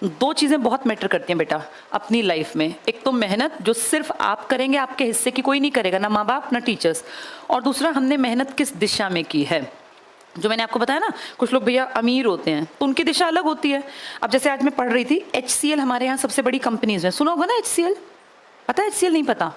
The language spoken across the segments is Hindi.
दो चीज़ें बहुत मैटर करती हैं बेटा अपनी लाइफ में। एक तो मेहनत जो सिर्फ आप करेंगे, आपके हिस्से की कोई नहीं करेगा, ना माँ बाप ना टीचर्स। और दूसरा, हमने मेहनत किस दिशा में की है। जो मैंने आपको बताया ना, कुछ लोग भैया अमीर होते हैं तो उनकी दिशा अलग होती है। अब जैसे आज मैं पढ़ रही थी, HCL हमारे यहाँ सबसे बड़ी कंपनीज है, सुना होगा ना HCL, पता है HCL? नहीं पता?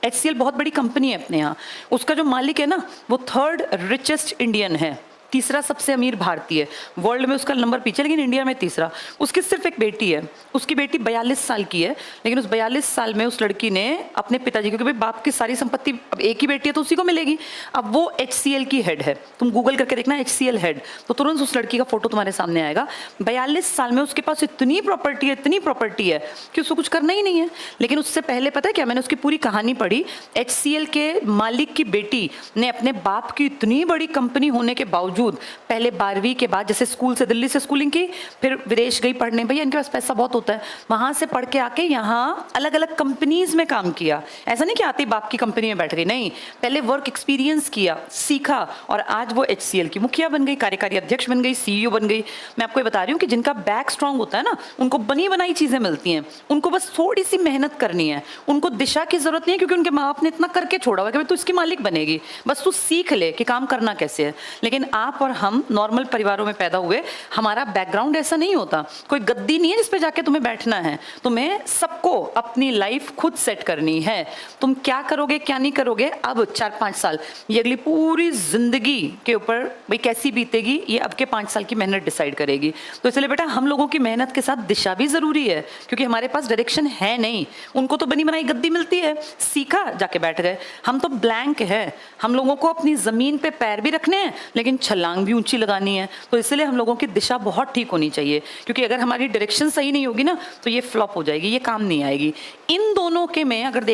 HCL बहुत बड़ी कंपनी है अपने यहाँ। उसका जो मालिक है ना, वो 3rd रिचेस्ट इंडियन है, तीसरा सबसे अमीर भारतीय। वर्ल्ड में उसका नंबर पीछे, लेकिन इंडिया में तीसरा। उसकी सिर्फ एक बेटी है, उसकी बेटी 42 साल की है, लेकिन उस 42 साल में उस लड़की ने अपने पिताजी, क्योंकि भाई बाप की सारी संपत्ति अब एक ही बेटी है तो उसी को मिलेगी, अब वो HCL की हेड है। तुम गूगल करके देखना HCL हेड, तो तुरंत उस लड़की का फोटो तुम्हारे सामने आएगा। 42 साल में उसके पास इतनी प्रॉपर्टी है, इतनी प्रॉपर्टी है कि उसको कुछ करना ही नहीं है। लेकिन उससे पहले पता है क्या, मैंने उसकी पूरी कहानी पढ़ी। HCL के मालिक की बेटी ने अपने बाप की इतनी बड़ी कंपनी होने के बावजूद पहले 12वीं के बाद, जैसे स्कूल से, दिल्ली से स्कूलिंग की, फिर विदेश गई पढ़ने, भैया इनके पास पैसा बहुत होता है, वहां से पढ़ के आके यहाँ अलग अलग कंपनीज में काम किया। ऐसा नहीं कि आते बाप की कंपनी में बैठ गई, नहीं, पहले वर्क एक्सपीरियंस किया, सीखा, और आज वो HCL की मुखिया बन गई, कार्यकारी अध्यक्ष बन गई, CEO बन गई। मैं आपको ये बता रही हूँ कि जिनका बैक स्ट्रांग होता है ना, उनको बनी बनाई चीजें मिलती हैं, उनको बस थोड़ी सी मेहनत करनी है, उनको दिशा की जरूरत नहीं है, क्योंकि उनके माँ बाप ने इतना करके छोड़ा हुआ कि तू इसकी मालिक बनेगी, बस तू सीख ले कि काम करना कैसे है। लेकिन आप और हम नॉर्मल परिवारों में पैदा हुए, हमारा बैकग्राउंड ऐसा नहीं होता, कोई गद्दी नहीं है जिस पे जाके तुम्हें बैठना है। तुम्हें सबको अपनी लाइफ खुद सेट करनी है। तुम क्या करोगे क्या नहीं करोगे, अब 4-5 साल, ये अगली पूरी जिंदगी के ऊपर भाई कैसी बीतेगी, ये अब के 5 साल की मेहनत डिसाइड करेगी। तो इसलिए बेटा हम लोगों की मेहनत के साथ दिशा भी जरूरी है, क्योंकि हमारे पास डायरेक्शन है नहीं। उनको तो बनी बनाई गद्दी मिलती है, सीखा, जाके बैठ गए। हम तो ब्लैंक है, हम लोगों को अपनी जमीन पे पैर भी रखने हैं, लेकिन छलांग भी ऊंची लगानी है। तो इसलिए हम लोगों की दिशा बहुत ठीक होनी चाहिए, क्योंकि अगर हमारी डायरेक्शन सही नहीं होगी ना, तो ये फ्लॉप हो जाएगी, ये काम नहीं आएगी। इन दोनों के में अगर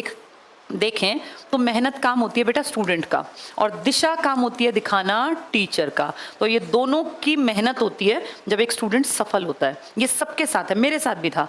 देखें तो मेहनत काम होती है बेटा स्टूडेंट का, और दिशा काम होती है दिखाना टीचर का। तो ये दोनों की मेहनत होती है जब एक स्टूडेंट सफल होता है। ये सबके साथ है, मेरे साथ भी था।